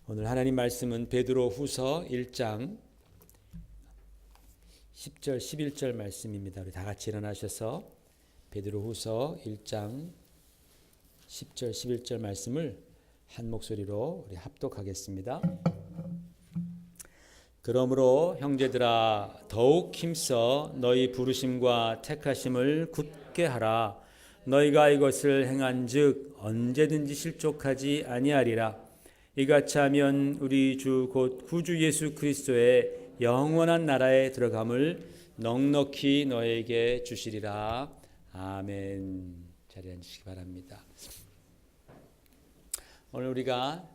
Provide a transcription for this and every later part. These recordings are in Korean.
오늘 하나님 말씀은 베드로후서 1장 10절 11절 말씀입니다. 우리 다 같이 일어나셔서 베드로후서 1장 10절 11절 말씀을 한 목소리로 우리 합독하겠습니다. 그러므로 형제들아 더욱 힘써 너희 부르심과 택하심을 굳게 하라. 너희가 이것을 행한즉 언제든지 실족하지 아니하리라. 이같이 하면 우리 주 곧 구주 예수 그리스도의 영원한 나라에 들어감을 넉넉히 너에게 주시리라. 아멘. 자리에 앉으시기 바랍니다. 오늘 우리가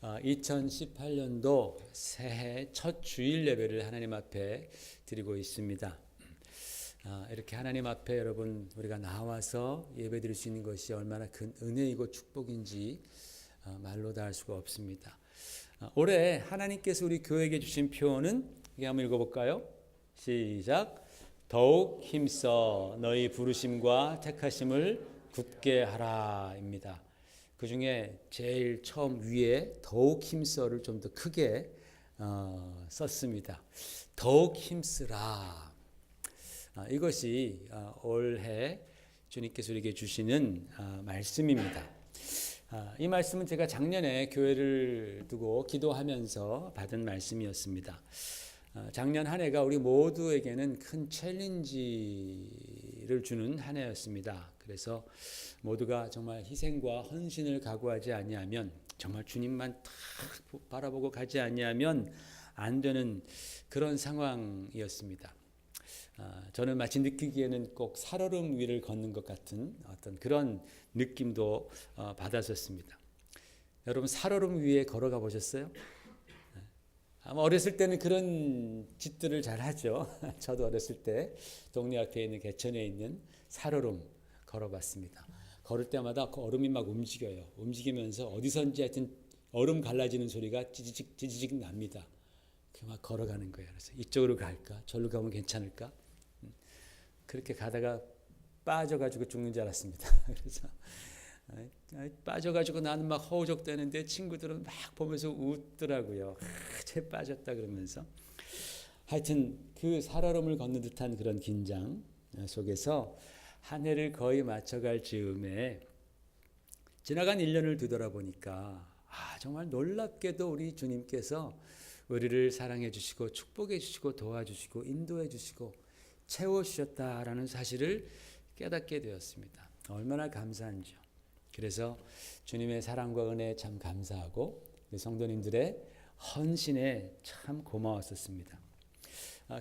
2018년도 새해 첫 주일 예배를 하나님 앞에 드리고 있습니다. 이렇게 하나님 앞에 여러분 우리가 나와서 예배 드릴 수 있는 것이 얼마나 큰 은혜이고 축복인지 말로 다 할 수가 없습니다. 올해 하나님께서 우리 교회에게 주신 표현은 이게 한번 읽어볼까요? 시작. 더욱 힘써 너희 부르심과 택하심을 굳게 하라입니다. 그 중에 제일 처음 위에 더욱 힘써를 좀 더 크게 썼습니다. 더욱 힘쓰라. 이것이 올해 주님께서 우리에게 주시는 말씀입니다. 이 말씀은 제가 작년에 교회를 두고 기도하면서 받은 말씀이었습니다. 작년 한 해가 우리 모두에게는 큰 챌린지를 주는 한 해였습니다. 그래서 모두가 정말 희생과 헌신을 각오하지 아니하면, 정말 주님만 딱 바라보고 가지 아니하면 안 되는 그런 상황이었습니다. 저는 마치 느끼기에는 꼭 살얼음 위를 걷는 것 같은 어떤 그런 느낌도 받았었습니다. 여러분 살얼음 위에 걸어가 보셨어요? 아마 어렸을 때는 그런 짓들을 잘 하죠. 저도 어렸을 때 동네 앞에 있는 개천에 있는 살얼음 걸어봤습니다. 걸을 때마다 그 얼음이 막 움직여요. 움직이면서 어디선지 하여튼 얼음 갈라지는 소리가 찌지직 찌지직 납니다. 막 걸어가는 거예요. 그래서 이쪽으로 갈까? 저리로 가면 괜찮을까? 그렇게 가다가 빠져가지고 죽는 줄 알았습니다. 그래서 빠져가지고 나는 막 허우적대는데 친구들은 막 보면서 웃더라고요. 쟤 빠졌다 그러면서. 하여튼 그 살얼음을 걷는 듯한 그런 긴장 속에서 한 해를 거의 마쳐갈 즈음에 지나간 1년을 뒤돌아보니까 정말 놀랍게도 우리 주님께서 우리를 사랑해 주시고 축복해 주시고 도와주시고 인도해 주시고 채워주셨다라는 사실을 깨닫게 되었습니다. 얼마나 감사한지요. 그래서 주님의 사랑과 은혜에 참 감사하고 성도님들의 헌신에 참 고마웠었습니다.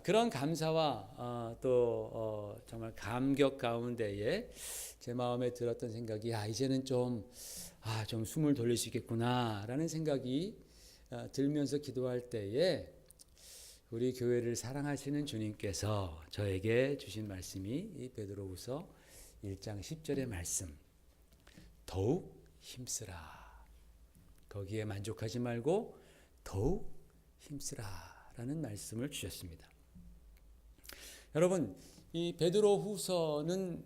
그런 감사와 또 정말 감격 가운데에 제 마음에 들었던 생각이 이제는 좀 숨을 돌릴 수 있겠구나라는 생각이 들면서 기도할 때에 우리 교회를 사랑하시는 주님께서 저에게 주신 말씀이 이 베드로후서 1장 10절의 말씀. 더욱 힘쓰라. 거기에 만족하지 말고 더욱 힘쓰라라는 말씀을 주셨습니다. 여러분, 이 베드로후서는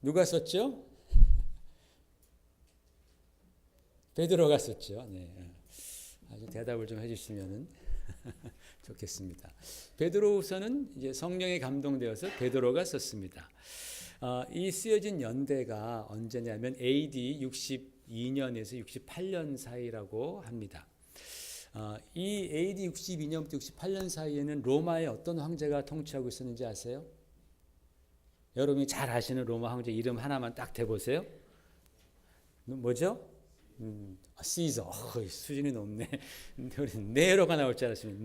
누가 썼죠? 베드로가 썼죠. 네. 아주 대답을 좀 해주시면은 좋겠습니다. 베드로후서는 이제 성령에 감동되어서 베드로가 썼습니다. 이 쓰여진 연대가 언제냐면 AD 62년에서 68년 사이라고 합니다. 이 AD 62년부터 68년 사이에는 로마의 어떤 황제가 통치하고 있었는지 아세요? 여러분이 잘 아시는 로마 황제 이름 하나만 딱 대보세요. 뭐죠? 시저. 수준이 높네. 네로가 나올 줄 알았습니다.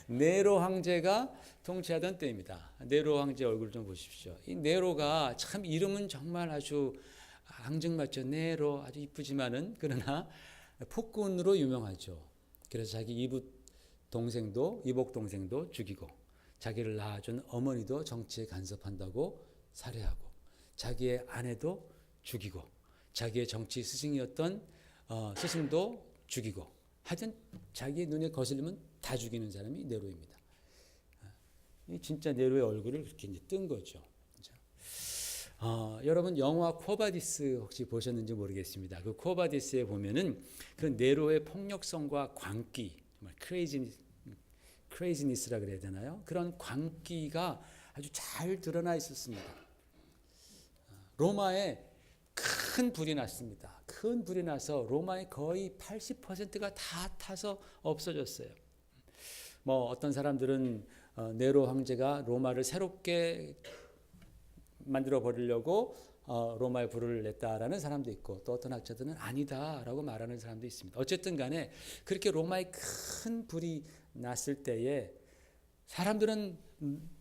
네로 황제가 통치하던 때입니다. 네로 황제 얼굴 좀 보십시오. 이 네로가 참 이름은 정말 아주 앙증맞죠. 네로 아주 이쁘지만은 그러나 폭군으로 유명하죠. 그래서 자기 이복 동생도 죽이고 자기를 낳아준 어머니도 정치에 간섭한다고 살해하고 자기의 아내도 죽이고 자기의 정치 스승이었던 스승도 죽이고 하여튼 자기의 눈에 거슬리면 다 죽이는 사람이 네로입니다. 이 진짜 네로의 얼굴을 그렇게 이제 뜬 거죠. 여러분 영화 쿼바디스 혹시 보셨는지 모르겠습니다. 그 쿼바디스에 보면은 그 네로의 폭력성과 광기, 정말 크레이지니스라 그래야 되나요? 그런 광기가 아주 잘 드러나 있었습니다. 로마에 큰 불이 났습니다. 큰 불이 나서 로마의 거의 80%가 다 타서 없어졌어요. 어떤 사람들은 네로 황제가 로마를 새롭게 만들어 버리려고 로마에 불을 냈다라는 사람도 있고, 또 어떤 학자들은 아니다라고 말하는 사람도 있습니다. 어쨌든 간에 그렇게 로마에 큰 불이 났을 때에 사람들은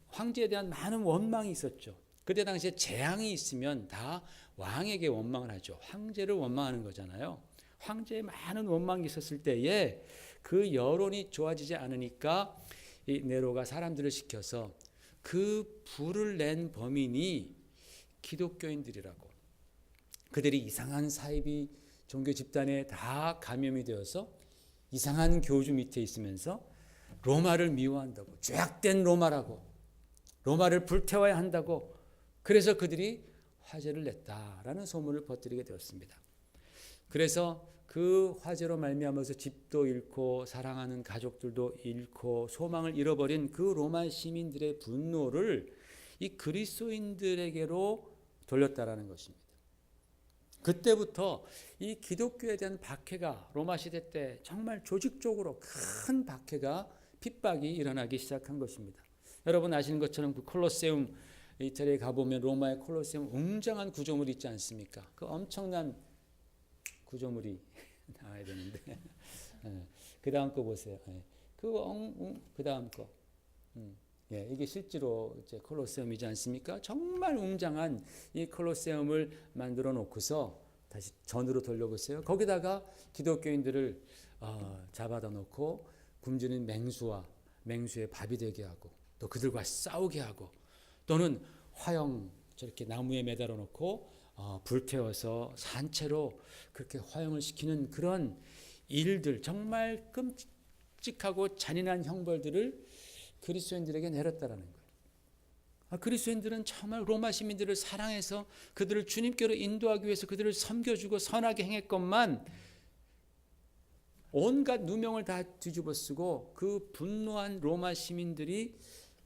황제에 대한 많은 원망이 있었죠. 그때 당시에 재앙이 있으면 다 왕에게 원망을 하죠. 황제를 원망하는 거잖아요. 황제에 많은 원망이 있었을 때에 그 여론이 좋아지지 않으니까 이 네로가 사람들을 시켜서 그 불을 낸 범인이 기독교인들이라고, 그들이 이상한 사이비 종교 집단에 다 감염이 되어서 이상한 교주 밑에 있으면서 로마를 미워한다고, 죄악된 로마라고, 로마를 불태워야 한다고, 그래서 그들이 화제를 냈다라는 소문을 퍼뜨리게 되었습니다. 그래서 그 화제로 말미암아서 집도 잃고 사랑하는 가족들도 잃고 소망을 잃어버린 그 로마 시민들의 분노를 이 그리스도인들에게로 돌렸다라는 것입니다. 그때부터 이 기독교에 대한 박해가 로마 시대 때 정말 조직적으로 큰 박해가, 핍박이 일어나기 시작한 것입니다. 여러분 아시는 것처럼 그 콜로세움, 이태리에 가보면 로마의 콜로세움 웅장한 구조물이 있지 않습니까? 그 엄청난 구조물이 나와야 되는데 그 다음 거 보세요. 그 다음 거. 이게 실제로 이제 콜로세움이지 않습니까? 정말 웅장한 이 콜로세움을 만들어 놓고서 다시 전으로 돌려보세요. 거기다가 기독교인들을 잡아다 놓고 굶주린 맹수의 밥이 되게 하고, 또 그들과 싸우게 하고, 또는 화형 저렇게 나무에 매달아 놓고 불태워서 산채로 그렇게 화형을 시키는 그런 일들, 정말 끔찍하고 잔인한 형벌들을 그리스도인들에게 내렸다라는 거예요. 그리스도인들은 정말 로마 시민들을 사랑해서 그들을 주님께로 인도하기 위해서 그들을 섬겨주고 선하게 행했건만, 온갖 누명을 다 뒤집어 쓰고 그 분노한 로마 시민들이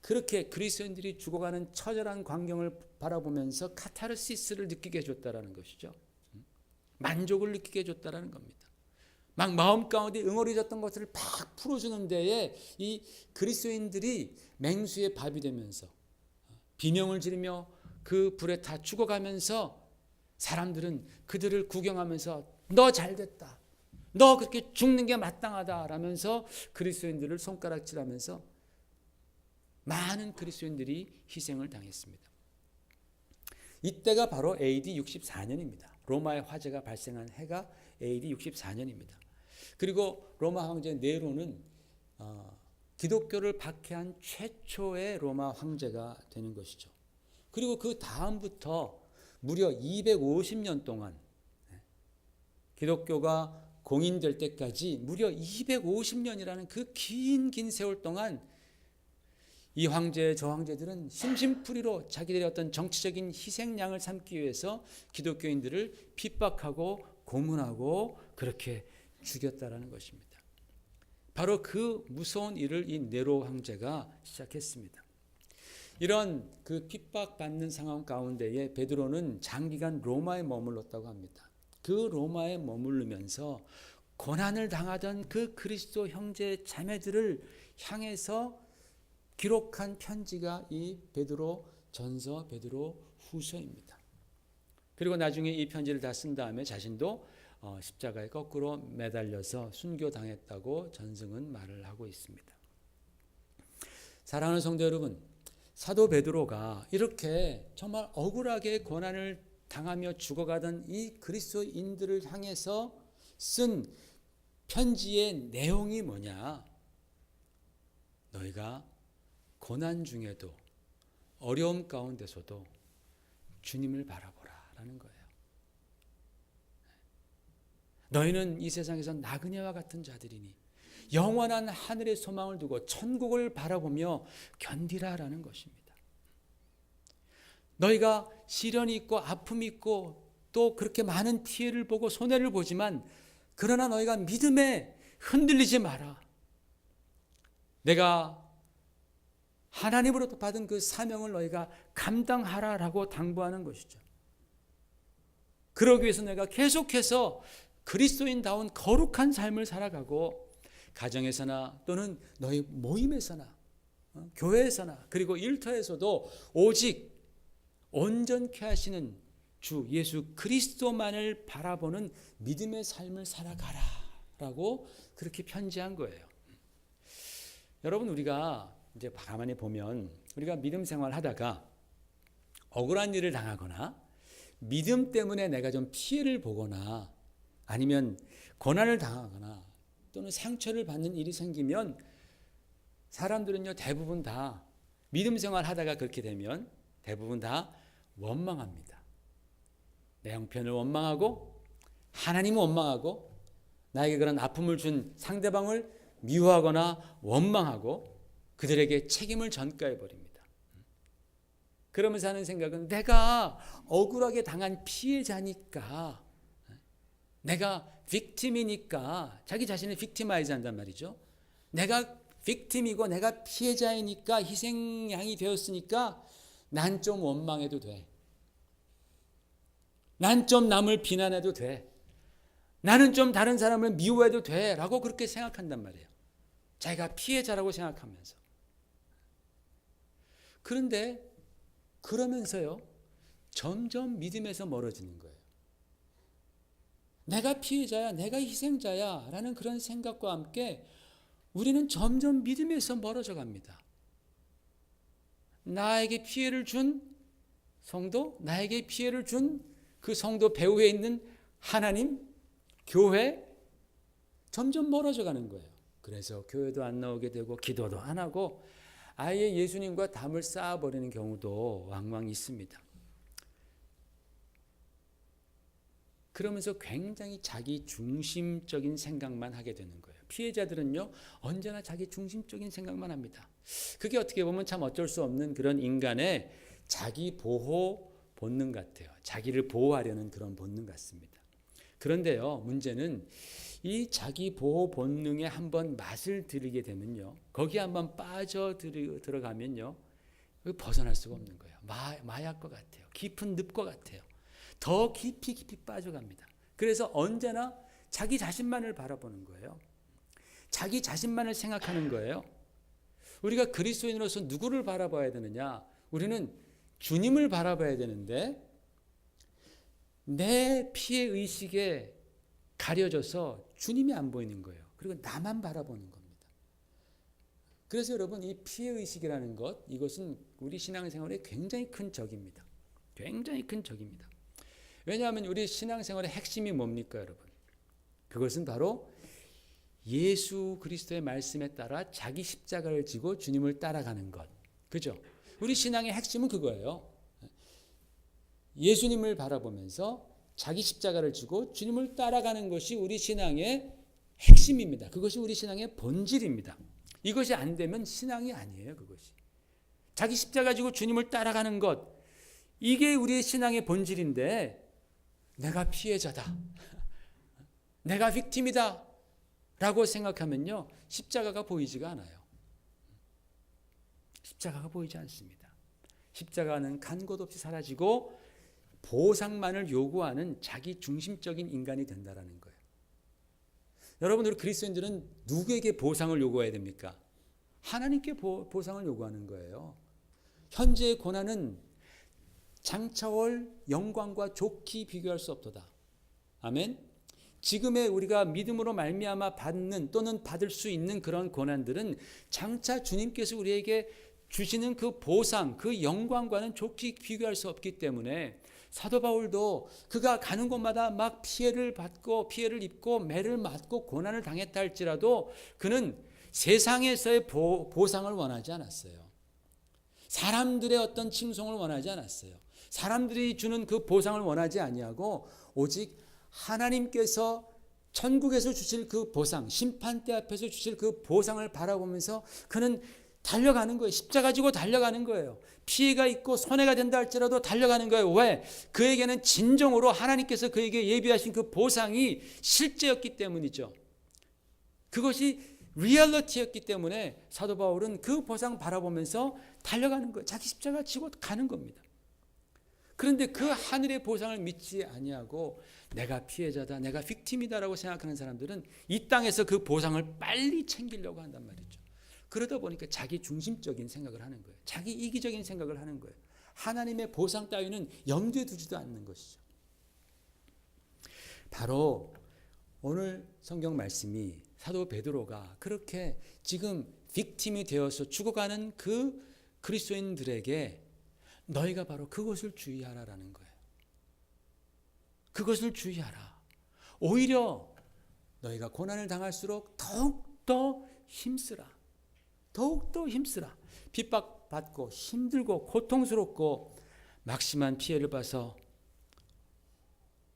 그렇게 그리스도인들이 죽어가는 처절한 광경을 바라보면서 카타르시스를 느끼게 해줬다라는 것이죠. 만족을 느끼게 해줬다라는 겁니다. 막 마음 가운데 응어리졌던 것을 팍 풀어주는 데에 이 그리스도인들이 맹수의 밥이 되면서 비명을 지르며 그 불에 다 죽어가면서 사람들은 그들을 구경하면서 너 잘됐다, 너 그렇게 죽는 게 마땅하다 라면서 그리스도인들을 손가락질하면서 많은 그리스도인들이 희생을 당했습니다. 이때가 바로 AD 64년입니다. 로마의 화재가 발생한 해가 AD 64년입니다. 그리고 로마 황제 네로는 기독교를 박해한 최초의 로마 황제가 되는 것이죠. 그리고 그 다음부터 무려 250년 동안, 기독교가 공인될 때까지 무려 250년이라는 그 긴 세월 동안 이 황제 저 황제들은 심심풀이로 자기들의 어떤 정치적인 희생양을 삼기 위해서 기독교인들을 핍박하고 고문하고 그렇게 죽였다라는 것입니다. 바로 그 무서운 일을 이 네로 황제가 시작했습니다. 이런 그 핍박받는 상황 가운데에 베드로는 장기간 로마에 머물렀다고 합니다. 그 로마에 머무르면서 고난을 당하던 그 그리스도 형제 자매들을 향해서 기록한 편지가 이 베드로 전서, 베드로 후서입니다. 그리고 나중에 이 편지를 다 쓴 다음에 자신도 십자가에 거꾸로 매달려서 순교당했다고 전승은 말을 하고 있습니다. 사랑하는 성도 여러분, 사도 베드로가 이렇게 정말 억울하게 고난을 당하며 죽어가던 이 그리스도인들을 향해서 쓴 편지의 내용이 뭐냐? 너희가 고난 중에도 어려움 가운데서도 주님을 바라보라 라는 거예요. 너희는 이 세상에서 나그네와 같은 자들이니 영원한 하늘의 소망을 두고 천국을 바라보며 견디라 라는 것입니다. 너희가 시련이 있고 아픔이 있고 또 그렇게 많은 피해를 보고 손해를 보지만 그러나 너희가 믿음에 흔들리지 마라. 내가 하나님으로부터 받은 그 사명을 너희가 감당하라라고 당부하는 것이죠. 그러기 위해서 내가 계속해서 그리스도인다운 거룩한 삶을 살아가고 가정에서나 또는 너희 모임에서나 교회에서나 그리고 일터에서도 오직 온전케 하시는 주 예수 그리스도만을 바라보는 믿음의 삶을 살아가라 라고 그렇게 편지한 거예요. 여러분, 우리가 이제 가만히 보면 우리가 믿음 생활 하다가 억울한 일을 당하거나 믿음 때문에 내가 좀 피해를 보거나 아니면 고난을 당하거나 또는 상처를 받는 일이 생기면 사람들은요, 대부분 다 믿음 생활 하다가 그렇게 되면 대부분 다 원망합니다. 내 형편을 원망하고 하나님을 원망하고 나에게 그런 아픔을 준 상대방을 미워하거나 원망하고 그들에게 책임을 전가해 버립니다. 그러면서 하는 생각은 내가 억울하게 당한 피해자니까, 내가 빅팀이니까, 자기 자신을 빅티마이즈 한단 말이죠. 내가 빅팀이고 내가 피해자이니까, 희생양이 되었으니까 난 좀 원망해도 돼. 난 좀 남을 비난해도 돼. 나는 좀 다른 사람을 미워해도 돼 라고 그렇게 생각한단 말이에요. 자기가 피해자라고 생각하면서. 그런데 그러면서요, 점점 믿음에서 멀어지는 거예요. 내가 피해자야, 내가 희생자야 라는 그런 생각과 함께 우리는 점점 믿음에서 멀어져 갑니다. 나에게 피해를 준 성도, 나에게 피해를 준 그 성도 배후에 있는 하나님, 교회, 점점 멀어져 가는 거예요. 그래서 교회도 안 나오게 되고 기도도 안 하고 아예 예수님과 담을 쌓아버리는 경우도 왕왕 있습니다. 그러면서 굉장히 자기 중심적인 생각만 하게 되는 거예요. 피해자들은요, 언제나 자기 중심적인 생각만 합니다. 그게 어떻게 보면 참 어쩔 수 없는 그런 인간의 자기 보호 본능 같아요. 자기를 보호하려는 그런 본능 같습니다. 그런데요, 문제는 이 자기 보호 본능에 한번 맛을 들이게 되면요, 거기에 한번 빠져 들어가면요, 벗어날 수가 없는 거예요. 마약과 같아요. 깊은 늪과 같아요. 더 깊이 빠져갑니다. 그래서 언제나 자기 자신만을 바라보는 거예요. 자기 자신만을 생각하는 거예요. 우리가 그리스도인으로서 누구를 바라봐야 되느냐? 우리는 주님을 바라봐야 되는데 내 피해 의식에 가려져서 주님이 안 보이는 거예요. 그리고 나만 바라보는 겁니다. 그래서 여러분, 이 피해 의식이라는 것, 이것은 우리 신앙생활에 굉장히 큰 적입니다. 굉장히 큰 적입니다. 왜냐하면 우리 신앙생활의 핵심이 뭡니까, 여러분? 그것은 바로 예수 그리스도의 말씀에 따라 자기 십자가를 지고 주님을 따라가는 것. 그죠? 우리 신앙의 핵심은 그거예요. 예수님을 바라보면서 자기 십자가를 지고 주님을 따라가는 것이 우리 신앙의 핵심입니다. 그것이 우리 신앙의 본질입니다. 이것이 안 되면 신앙이 아니에요, 그것이. 자기 십자가 지고 주님을 따라가는 것, 이게 우리의 신앙의 본질인데 내가 피해자다, 내가 빅팀이다 라고 생각하면요, 십자가가 보이지가 않아요. 십자가가 보이지 않습니다. 십자가는 간 곳 없이 사라지고 보상만을 요구하는 자기 중심적인 인간이 된다라는 거예요. 여러분, 우리 그리스도인들은 누구에게 보상을 요구해야 됩니까? 하나님께 보상을 요구하는 거예요. 현재의 고난은 장차올 영광과 좋게 비교할 수 없도다. 아멘. 지금의 우리가 믿음으로 말미암아 받는 또는 받을 수 있는 그런 고난들은 장차 주님께서 우리에게 주시는 그 보상, 그 영광과는 좋게 비교할 수 없기 때문에 사도 바울도 그가 가는 곳마다 막 피해를 받고 피해를 입고 매를 맞고 고난을 당했다 할지라도 그는 세상에서의 보상을 원하지 않았어요. 사람들의 어떤 칭송을 원하지 않았어요. 사람들이 주는 그 보상을 원하지 아니하고 오직 하나님께서 천국에서 주실 그 보상, 심판대 앞에서 주실 그 보상을 바라보면서 그는 달려가는 거예요. 십자가 지고 달려가는 거예요. 피해가 있고 손해가 된다 할지라도 달려가는 거예요. 왜? 그에게는 진정으로 하나님께서 그에게 예비하신 그 보상이 실제였기 때문이죠. 그것이 리얼리티였기 때문에 사도 바울은 그 보상 바라보면서 달려가는 거예요. 자기 십자가 지고 가는 겁니다. 그런데 그 하늘의 보상을 믿지 아니하고 내가 피해자다, 내가 빅팀이다라고 생각하는 사람들은 이 땅에서 그 보상을 빨리 챙기려고 한단 말이죠. 그러다 보니까 자기 중심적인 생각을 하는 거예요. 자기 이기적인 생각을 하는 거예요. 하나님의 보상 따위는 염두에 두지도 않는 것이죠. 바로 오늘 성경 말씀이 사도 베드로가 그렇게 지금 빅팀이 되어서 죽어가는 그 그리스도인들에게 너희가 바로 그것을 주의하라라는 거예요. 그것을 주의하라. 오히려 너희가 고난을 당할수록 더욱더 힘쓰라. 더욱더 힘쓰라. 핍박받고 힘들고 고통스럽고 막심한 피해를 봐서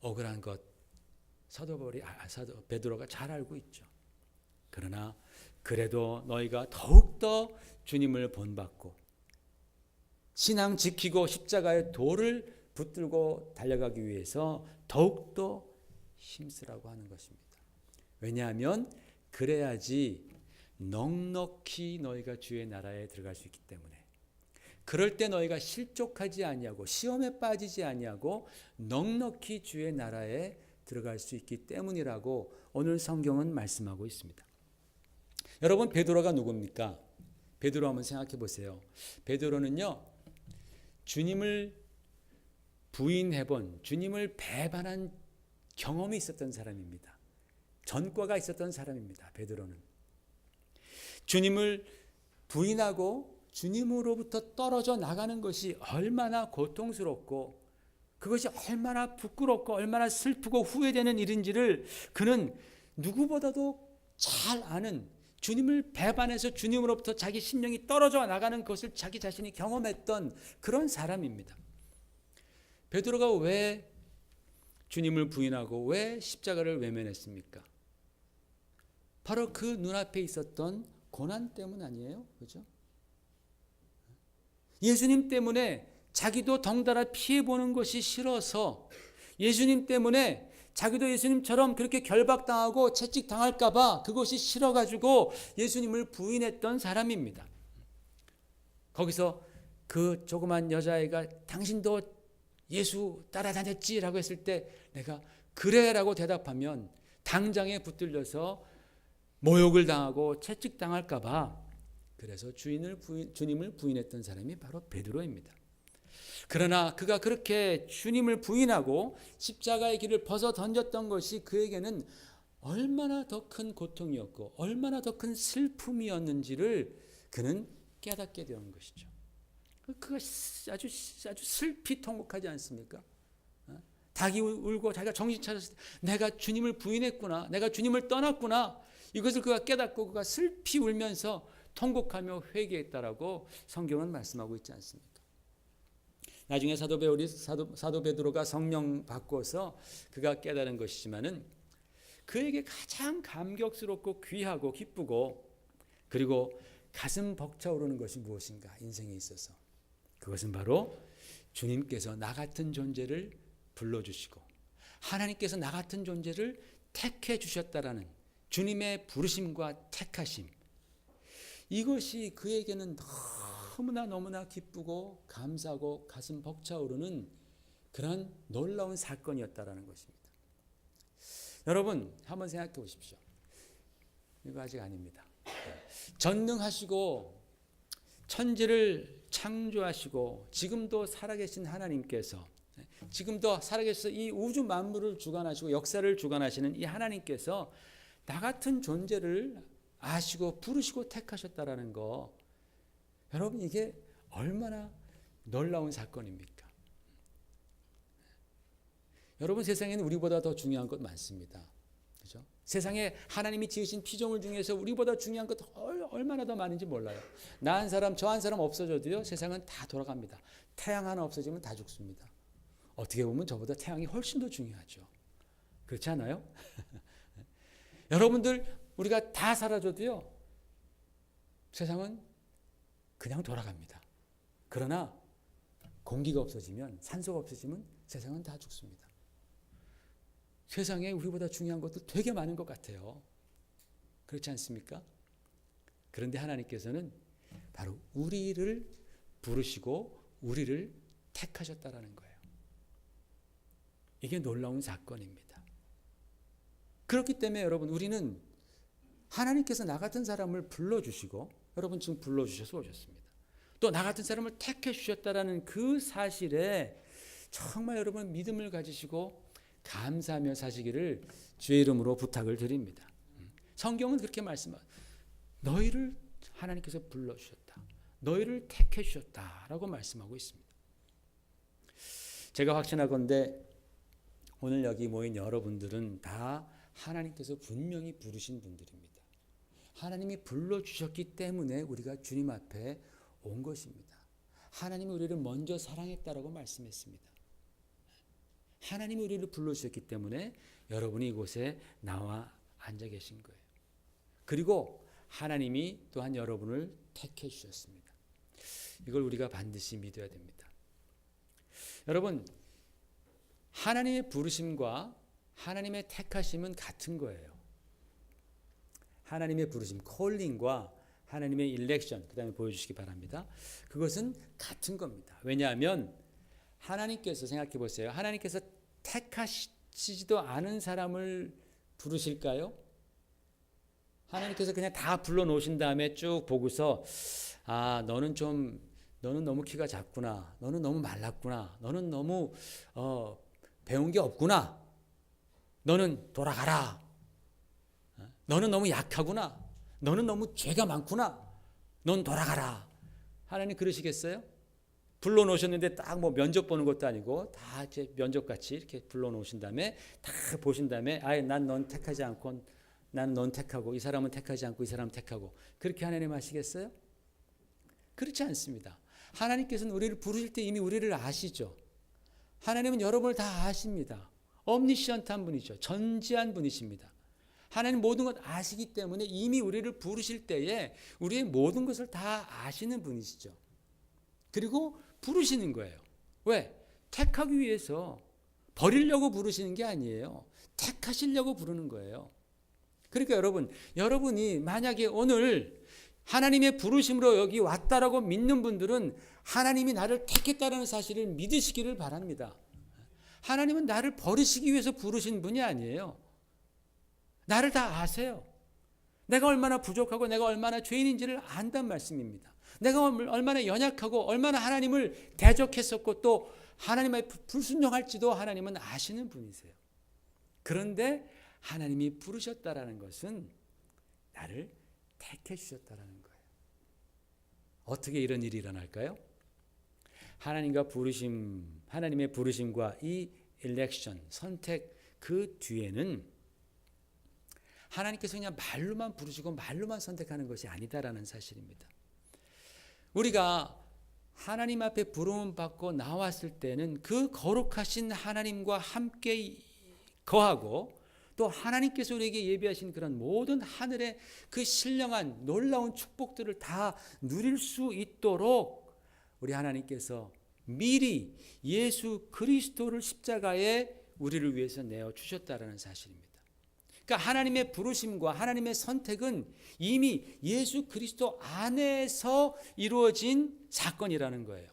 억울한 것 사도 베드로가 잘 알고 있죠. 그러나 그래도 너희가 더욱더 주님을 본받고 신앙 지키고 십자가의 도를 붙들고 달려가기 위해서 더욱더 힘쓰라고 하는 것입니다. 왜냐하면 그래야지 넉넉히 너희가 주의 나라에 들어갈 수 있기 때문에. 그럴 때 너희가 실족하지 아니하고 시험에 빠지지 아니하고 넉넉히 주의 나라에 들어갈 수 있기 때문이라고 오늘 성경은 말씀하고 있습니다. 여러분, 베드로가 누굽니까? 베드로 한번 생각해 보세요. 베드로는요, 주님을 부인해본, 주님을 배반한 경험이 있었던 사람입니다. 전과가 있었던 사람입니다. 베드로는 주님을 부인하고 주님으로부터 떨어져 나가는 것이 얼마나 고통스럽고 그것이 얼마나 부끄럽고 얼마나 슬프고 후회되는 일인지를 그는 누구보다도 잘 아는, 주님을 배반해서 주님으로부터 자기 심령이 떨어져 나가는 것을 자기 자신이 경험했던 그런 사람입니다. 베드로가 왜 주님을 부인하고 왜 십자가를 외면했습니까? 바로 그 눈앞에 있었던 고난 때문 아니에요? 그죠? 예수님 때문에 자기도 덩달아 피해보는 것이 싫어서, 예수님 때문에 자기도 예수님처럼 그렇게 결박당하고 채찍당할까 봐 그것이 싫어가지고 예수님을 부인했던 사람입니다. 거기서 그 조그만 여자애가 당신도 예수 따라다녔지라고 했을 때 내가 그래라고 대답하면 당장에 붙들려서 모욕을 당하고 채찍당할까 봐 그래서 주님을 부인했던 사람이 바로 베드로입니다. 그러나 그가 그렇게 주님을 부인하고 십자가의 길을 벗어 던졌던 것이 그에게는 얼마나 더 큰 고통이었고 얼마나 더 큰 슬픔이었는지를 그는 깨닫게 되는 것이죠. 그가 아주 슬피 통곡하지 않습니까? 닭이 울고 자기가 정신 차렸을 때 내가 주님을 부인했구나, 내가 주님을 떠났구나, 이것을 그가 깨닫고 그가 슬피 울면서 통곡하며 회개했다라고 성경은 말씀하고 있지 않습니까? 나중에 사도 베드로가 성령 받고서 그가 깨달은 것이지만은 그에게 가장 감격스럽고 귀하고 기쁘고 그리고 가슴 벅차오르는 것이 무엇인가? 인생에 있어서 그것은 바로 주님께서 나 같은 존재를 불러주시고 하나님께서 나 같은 존재를 택해 주셨다라는 주님의 부르심과 택하심, 이것이 그에게는 너무나 기쁘고 감사하고 가슴 벅차오르는 그런 놀라운 사건이었다라는 것입니다. 여러분 한번 생각해 보십시오. 이거 아직 아닙니다. 전능하시고 천지를 창조하시고 지금도 살아계신 하나님께서, 지금도 살아계셔서 이 우주 만물을 주관하시고 역사를 주관하시는 이 하나님께서 나 같은 존재를 아시고 부르시고 택하셨다라는 거, 여러분 이게 얼마나 놀라운 사건입니까? 여러분 세상에는 우리보다 더 중요한 것 많습니다. 그죠? 세상에 하나님이 지으신 피조물 중에서 우리보다 중요한 것 얼마나 더 많은지 몰라요. 나 한 사람 저 한 사람 없어져도요 세상은 다 돌아갑니다. 태양 하나 없어지면 다 죽습니다. 어떻게 보면 저보다 태양이 훨씬 더 중요하죠. 그렇지 않아요? 여러분들 우리가 다 사라져도요 세상은 그냥 돌아갑니다. 그러나 공기가 없어지면, 산소가 없어지면 세상은 다 죽습니다. 세상에 우리보다 중요한 것도 되게 많은 것 같아요. 그렇지 않습니까? 그런데 하나님께서는 바로 우리를 부르시고 우리를 택하셨다라는 거예요. 이게 놀라운 사건입니다. 그렇기 때문에 여러분, 우리는 하나님께서 나 같은 사람을 불러주시고, 여러분 지금 불러주셔서 오셨습니다. 또 나 같은 사람을 택해 주셨다라는 그 사실에 정말 여러분 믿음을 가지시고 감사하며 사시기를 주의 이름으로 부탁을 드립니다. 성경은 그렇게 말씀합니다. 너희를 하나님께서 불러주셨다. 너희를 택해 주셨다라고 말씀하고 있습니다. 제가 확신하건대 오늘 여기 모인 여러분들은 다 하나님께서 분명히 부르신 분들입니다. 하나님이 불러주셨기 때문에 우리가 주님 앞에 온 것입니다. 하나님이 우리를 먼저 사랑했다라고 말씀했습니다. 하나님이 우리를 불러주셨기 때문에 여러분이 이곳에 나와 앉아 계신 거예요. 그리고 하나님이 또한 여러분을 택해 주셨습니다. 이걸 우리가 반드시 믿어야 됩니다. 여러분, 하나님의 부르심과 하나님의 택하심은 같은 거예요. 하나님의 부르심, 콜링과 하나님의 일렉션, 그 다음에 보여주시기 바랍니다. 그것은 같은 겁니다. 왜냐하면 하나님께서 생각해 보세요. 하나님께서 택하시지도 않은 사람을 부르실까요? 하나님께서 그냥 다 불러놓으신 다음에 쭉 보고서 너는 너무 키가 작구나. 너는 너무 말랐구나. 너는 너무 배운 게 없구나. 너는 돌아가라. 너는 너무 약하구나. 너는 너무 죄가 많구나. 넌 돌아가라. 하나님 그러시겠어요? 불러놓으셨는데 딱 뭐 면접 보는 것도 아니고 다 이제 면접같이 이렇게 불러놓으신 다음에 다 보신 다음에 난 넌 택하지 않고 나는 넌 택하고 이 사람은 택하지 않고 이 사람은 택하고 그렇게 하나님 하시겠어요? 그렇지 않습니다. 하나님께서는 우리를 부르실 때 이미 우리를 아시죠. 하나님은 여러분을 다 아십니다. omniscient한 분이죠. 전지한 분이십니다. 하나님 모든 것 아시기 때문에 이미 우리를 부르실 때에 우리의 모든 것을 다 아시는 분이시죠. 그리고 부르시는 거예요. 왜? 택하기 위해서 버리려고 부르시는 게 아니에요. 택하시려고 부르는 거예요. 그러니까 여러분이 만약에 오늘 하나님의 부르심으로 여기 왔다라고 믿는 분들은 하나님이 나를 택했다는 사실을 믿으시기를 바랍니다. 하나님은 나를 버리시기 위해서 부르신 분이 아니에요. 나를 다 아세요. 내가 얼마나 부족하고 내가 얼마나 죄인인지를 안단 말씀입니다. 내가 얼마나 연약하고 얼마나 하나님을 대적했었고 또 하나님의 불순종할지도 하나님은 아시는 분이세요. 그런데 하나님이 부르셨다라는 것은 나를 택해 주셨다라는 거예요. 어떻게 이런 일이 일어날까요? 하나님의 부르심과 이 일렉션, 선택 그 뒤에는 하나님께서 그냥 말로만 부르시고 말로만 선택하는 것이 아니다라는 사실입니다. 우리가 하나님 앞에 부름을 받고 나왔을 때는 그 거룩하신 하나님과 함께 거하고 또 하나님께서 우리에게 예비하신 그런 모든 하늘의 그 신령한 놀라운 축복들을 다 누릴 수 있도록 우리 하나님께서 미리 예수 그리스도를 십자가에 우리를 위해서 내어 주셨다라는 사실입니다. 그러니까 하나님의 부르심과 하나님의 선택은 이미 예수 그리스도 안에서 이루어진 사건이라는 거예요.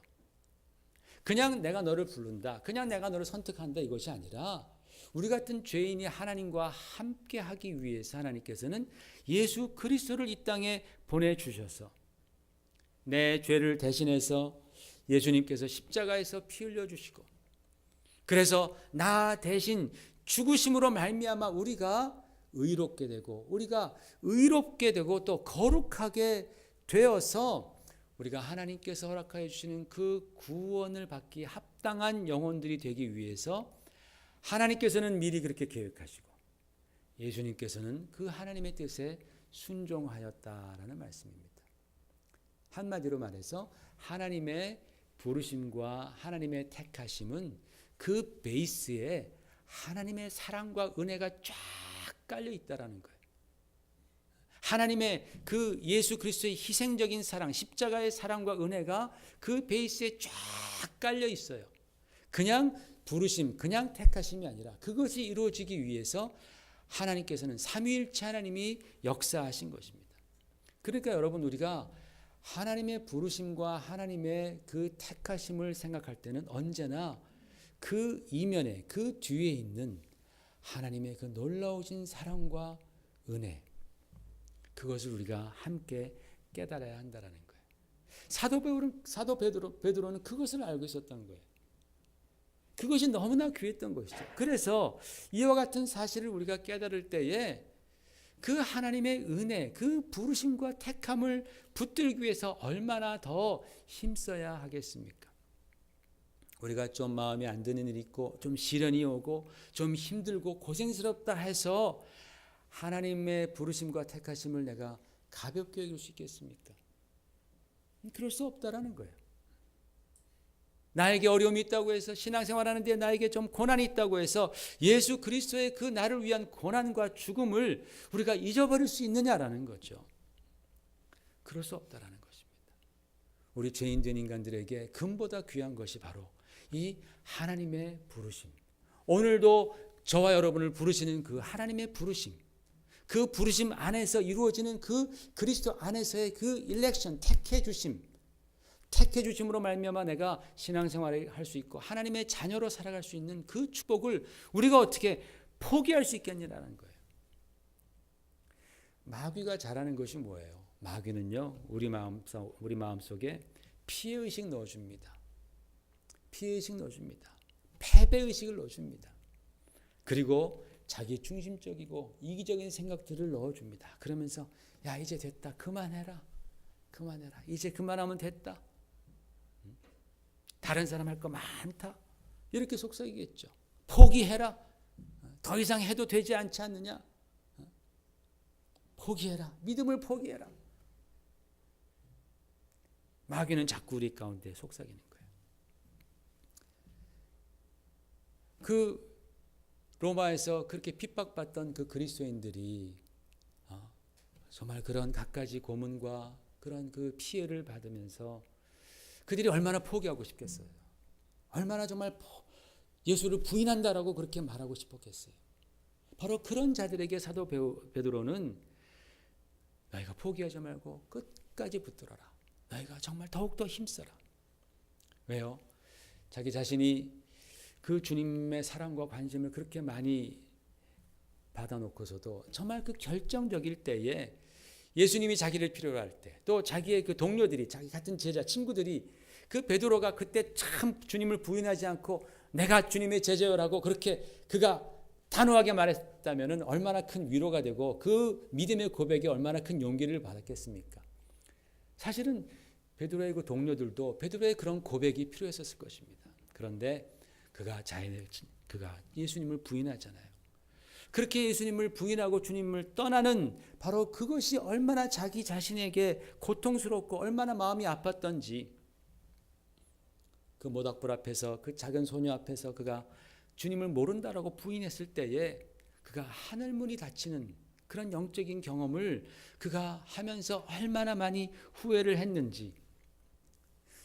그냥 내가 너를 부른다, 그냥 내가 너를 선택한다 이것이 아니라 우리 같은 죄인이 하나님과 함께 하기 위해서 하나님께서는 예수 그리스도를 이 땅에 보내주셔서 내 죄를 대신해서 예수님께서 십자가에서 피 흘려주시고 그래서 나 대신 죽으심으로 말미암아 우리가 의롭게 되고 또 거룩하게 되어서 우리가 하나님께서 허락하여 주시는 그 구원을 받기 합당한 영혼들이 되기 위해서 하나님께서는 미리 그렇게 계획하시고 예수님께서는 그 하나님의 뜻에 순종하였다라는 말씀입니다. 한마디로 말해서 하나님의 부르심과 하나님의 택하심은 그 베이스에 하나님의 사랑과 은혜가 쫙 깔려 있다라는 거예요. 하나님의 그 예수 그리스도의 희생적인 사랑, 십자가의 사랑과 은혜가 그 베이스에 쫙 깔려 있어요. 그냥 부르심, 그냥 택하심이 아니라 그것이 이루어지기 위해서 하나님께서는 삼위일체 하나님이 역사하신 것입니다. 그러니까 여러분, 우리가 하나님의 부르심과 하나님의 그 택하심을 생각할 때는 언제나 그 이면에, 그 뒤에 있는 하나님의 그 놀라우신 사랑과 은혜, 그것을 우리가 함께 깨달아야 한다는 거예요. 사도 베드로는 그것을 알고 있었던 거예요. 그것이 너무나 귀했던 것이죠. 그래서 이와 같은 사실을 우리가 깨달을 때에 그 하나님의 은혜, 그 부르심과 택함을 붙들기 위해서 얼마나 더 힘써야 하겠습니까? 우리가 좀 마음에 안 드는 일이 있고 좀 시련이 오고 좀 힘들고 고생스럽다 해서 하나님의 부르심과 택하심을 내가 가볍게 여길 수 있겠습니까? 그럴 수 없다라는 거예요. 나에게 어려움이 있다고 해서 신앙생활하는데 나에게 좀 고난이 있다고 해서 예수 그리스도의 그 나를 위한 고난과 죽음을 우리가 잊어버릴 수 있느냐라는 거죠. 그럴 수 없다라는 것입니다. 우리 죄인된 인간들에게 금보다 귀한 것이 바로 이 하나님의 부르심, 오늘도 저와 여러분을 부르시는 그 하나님의 부르심, 그 부르심 안에서 이루어지는 그 그리스도 안에서의 그 일렉션, 택해 주심으로 말미암아 내가 신앙생활을 할 수 있고 하나님의 자녀로 살아갈 수 있는 그 축복을 우리가 어떻게 포기할 수 있겠냐라는 거예요. 마귀가 잘하는 것이 뭐예요? 마귀는요, 우리 마음속에 피해의식 넣어줍니다. 피해의식 넣어줍니다. 패배의식을 넣어줍니다. 그리고 자기 중심적이고 이기적인 생각들을 넣어줍니다. 그러면서 야, 이제 됐다. 그만해라. 이제 그만하면 됐다. 다른 사람 할 거 많다. 이렇게 속삭이겠죠. 포기해라. 더 이상 해도 되지 않지 않느냐. 포기해라. 믿음을 포기해라. 마귀는 자꾸 우리 가운데 속삭이는 거예요. 그 로마에서 그렇게 핍박받던 그 그리스도인들이 정말 그런 갖가지 고문과 그런 그 피해를 받으면서 그들이 얼마나 포기하고 싶겠어요. 얼마나 정말 예수를 부인한다라고 그렇게 말하고 싶었겠어요. 바로 그런 자들에게 사도 베드로는 너희가 포기하지 말고 끝까지 붙들어라. 너희가 정말 더욱더 힘써라. 왜요? 자기 자신이 그 주님의 사랑과 관심을 그렇게 많이 받아놓고서도 정말 그 결정적일 때에 예수님이 자기를 필요로 할 때, 또 자기의 그 동료들이, 자기 같은 제자, 친구들이 그 베드로가 그때 참 주님을 부인하지 않고 내가 주님의 제자요라고 그렇게 그가 단호하게 말했다면 얼마나 큰 위로가 되고 그 믿음의 고백에 얼마나 큰 용기를 받았겠습니까? 사실은 베드로의 그 동료들도 베드로의 그런 고백이 필요했었을 것입니다. 그런데 그가 예수님을 부인하잖아요. 그렇게 예수님을 부인하고 주님을 떠나는 바로 그것이 얼마나 자기 자신에게 고통스럽고 얼마나 마음이 아팠던지, 그 모닥불 앞에서 그 작은 소녀 앞에서 그가 주님을 모른다라고 부인했을 때에 그가 하늘문이 닫히는 그런 영적인 경험을 그가 하면서 얼마나 많이 후회를 했는지,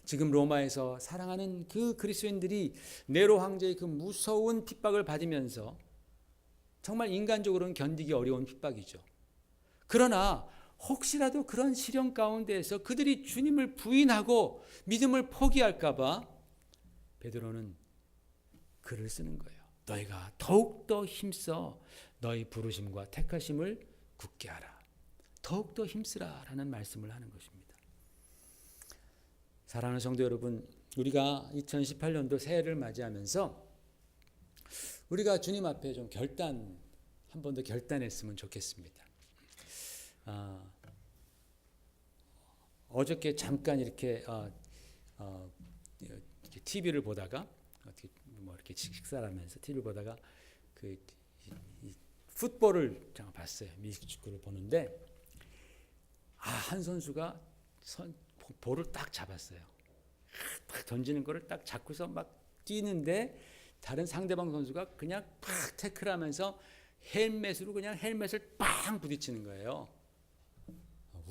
지금 로마에서 사랑하는 그 그리스도인들이 네로 황제의 그 무서운 핍박을 받으면서 정말 인간적으로는 견디기 어려운 핍박이죠. 그러나 혹시라도 그런 시련 가운데에서 그들이 주님을 부인하고 믿음을 포기할까 봐 베드로는 글을 쓰는 거예요. 너희가 더욱더 힘써 너희 부르심과 택하심을 굳게 하라. 더욱더 힘쓰라 라는 말씀을 하는 것입니다. 사랑하는 성도 여러분, 우리가 2018년도 새해를 맞이하면서 우리가 주님 앞에 좀 한 번 더 결단했으면 좋겠습니다. 어저께 잠깐 이렇게 TV를 보다가 이렇게 식사를 하면서 TV를 보다가 이 풋볼을 잠깐 봤어요. 미식 축구를 보는데 한 선수가 볼을 딱 잡았어요. 딱 던지는 거를 딱 잡고서 막 뛰는데 다른 상대방 선수가 그냥 팍 태클하면서 헬멧으로 그냥 헬멧을 빵 부딪히는 거예요.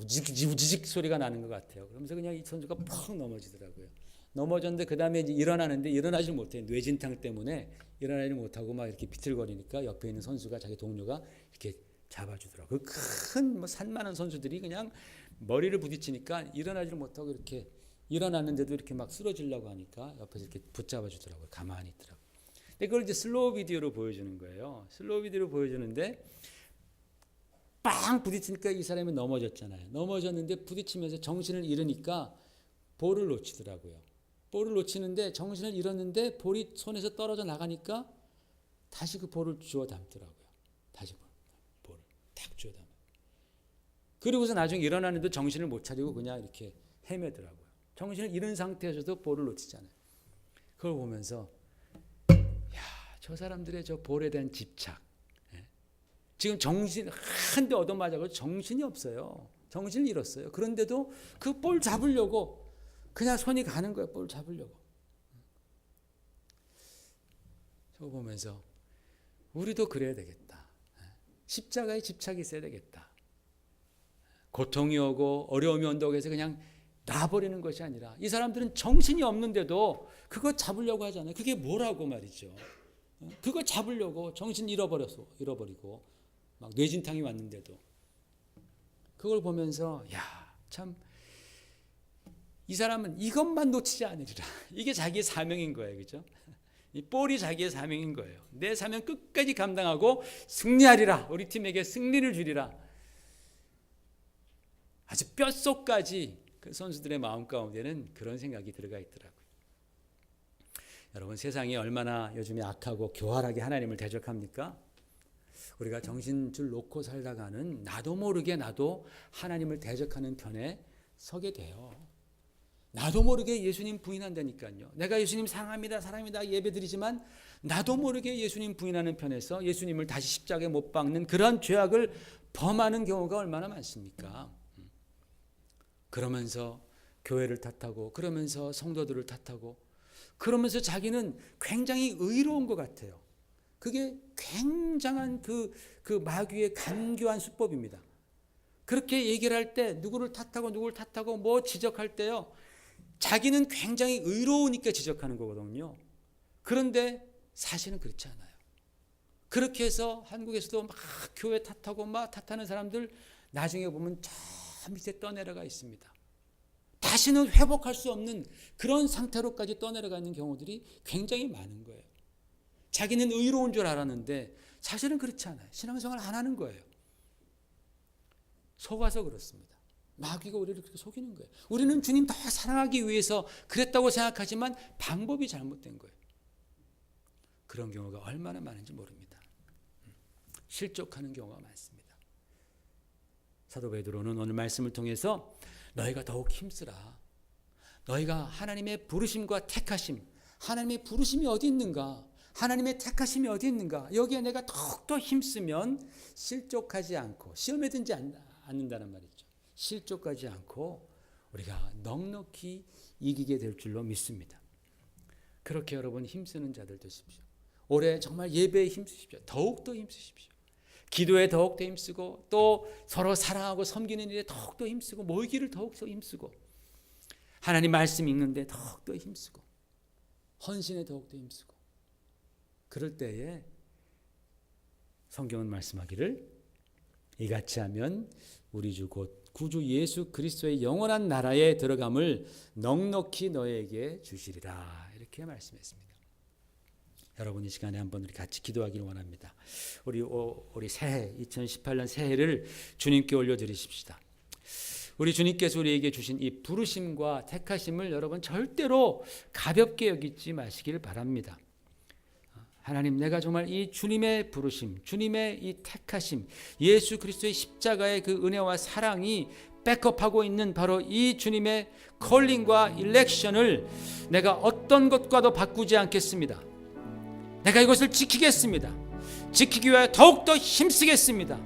우지직 소리가 나는 것 같아요. 그러면서 그냥 이 선수가 퍽 넘어지더라고요. 넘어졌는데 그 다음에 이제 일어나는데 일어나지 못해. 뇌진탕 때문에 일어나지 못하고 막 이렇게 비틀거리니까 옆에 있는 선수가, 자기 동료가 이렇게 잡아주더라고요. 큰 산만한 선수들이 그냥 머리를 부딪히니까 일어나지를 못하고 이렇게 일어났는데도 이렇게 막 쓰러지려고 하니까 옆에서 이렇게 붙잡아 주더라고요. 가만히 있더라고요. 근데 그걸 이제 슬로우 비디오로 보여주는 거예요. 슬로우 비디오로 보여주는데 빵 부딪히니까 이 사람이 넘어졌잖아요. 넘어졌는데 부딪히면서 정신을 잃으니까 볼을 놓치더라고요. 볼을 놓치는데 정신을 잃었는데 볼이 손에서 떨어져 나가니까 다시 그 볼을 주워 담더라고요. 다시 볼을 딱 주워 담아. 그리고서 나중에 일어나는데 정신을 못 차리고 그냥 이렇게 헤매더라고요. 정신을 잃은 상태에서도 볼을 놓치잖아요. 그걸 보면서 저 사람들의 저 볼에 대한 집착. 지금 정신 한 대 얻어맞아서 정신이 없어요. 정신을 잃었어요. 그런데도 그 볼 잡으려고 그냥 손이 가는 거예요. 볼 잡으려고. 저거 보면서 우리도 그래야 되겠다. 십자가에 집착이 있어야 되겠다. 고통이 오고 어려움이 온다고 해서 그냥 놔버리는 것이 아니라 이 사람들은 정신이 없는데도 그거 잡으려고 하잖아요. 그게 뭐라고 말이죠. 그거 잡으려고 정신 잃어버리고 막 뇌진탕이 왔는데도 그걸 보면서 참 이 사람은 이것만 놓치지 않으리라. 이게 자기의 사명인 거예요. 그죠? 이 볼이 자기의 사명인 거예요. 내 사명 끝까지 감당하고 승리하리라. 우리 팀에게 승리를 주리라. 아주 뼛속까지 그 선수들의 마음 가운데는 그런 생각이 들어가 있더라고요. 여러분, 세상이 얼마나 요즘에 악하고 교활하게 하나님을 대적합니까? 우리가 정신줄 놓고 살다가는 나도 모르게 나도 하나님을 대적하는 편에 서게 돼요. 나도 모르게 예수님 부인한다니까요. 내가 예수님 사랑합니다, 사랑합니다 예배드리지만 나도 모르게 예수님 부인하는 편에서 예수님을 다시 십자가에 못 박는 그런 죄악을 범하는 경우가 얼마나 많습니까? 그러면서 교회를 탓하고 그러면서 성도들을 탓하고 그러면서 자기는 굉장히 의로운 것 같아요. 그게 굉장한 그 마귀의 간교한 수법입니다. 그렇게 얘기를 할 때 누구를 탓하고 뭐 지적할 때요. 자기는 굉장히 의로우니까 지적하는 거거든요. 그런데 사실은 그렇지 않아요. 그렇게 해서 한국에서도 막 교회 탓하고 막 탓하는 사람들 나중에 보면 저 밑에 떠내려가 있습니다. 다시는 회복할 수 없는 그런 상태로까지 떠내려가 있는 경우들이 굉장히 많은 거예요. 자기는 의로운 줄 알았는데 사실은 그렇지 않아요. 신앙생활 안 하는 거예요. 속아서 그렇습니다. 마귀가 우리를 그렇게 속이는 거예요. 우리는 주님 더 사랑하기 위해서 그랬다고 생각하지만 방법이 잘못된 거예요. 그런 경우가 얼마나 많은지 모릅니다. 실족하는 경우가 많습니다. 사도 베드로는 오늘 말씀을 통해서 너희가 더욱 힘쓰라. 너희가 하나님의 부르심과 택하심, 하나님의 부르심이 어디 있는가? 하나님의 택하심이 어디 있는가? 여기에 내가 더욱더 힘쓰면 실족하지 않고 시험에 들지 않는다는 말이죠. 실족하지 않고 우리가 넉넉히 이기게 될 줄로 믿습니다. 그렇게 여러분 힘쓰는 자들 되십시오. 올해 정말 예배에 힘쓰십시오. 더욱더 힘쓰십시오. 기도에 더욱더 힘쓰고 또 서로 사랑하고 섬기는 일에 더욱더 힘쓰고 모이기를 더욱더 힘쓰고 하나님 말씀 읽는데 더욱더 힘쓰고 헌신에 더욱더 힘쓰고 그럴 때에 성경은 말씀하기를 이같이 하면 우리 주 곧 구주 예수 그리스도의 영원한 나라에 들어감을 넉넉히 너에게 주시리라 이렇게 말씀했습니다. 여러분 이 시간에 한번 우리 같이 기도하기를 원합니다. 우리 새해 2018년 새해를 주님께 올려드리십시다. 우리 주님께서 우리에게 주신 이 부르심과 택하심을 여러분 절대로 가볍게 여기지 마시길 바랍니다. 하나님, 내가 정말 이 주님의 부르심, 주님의 이 택하심, 예수 그리스도의 십자가의 그 은혜와 사랑이 백업하고 있는 바로 이 주님의 컬링과 일렉션을 내가 어떤 것과도 바꾸지 않겠습니다. 내가 이것을 지키겠습니다. 지키기 위해 더욱더 힘쓰겠습니다.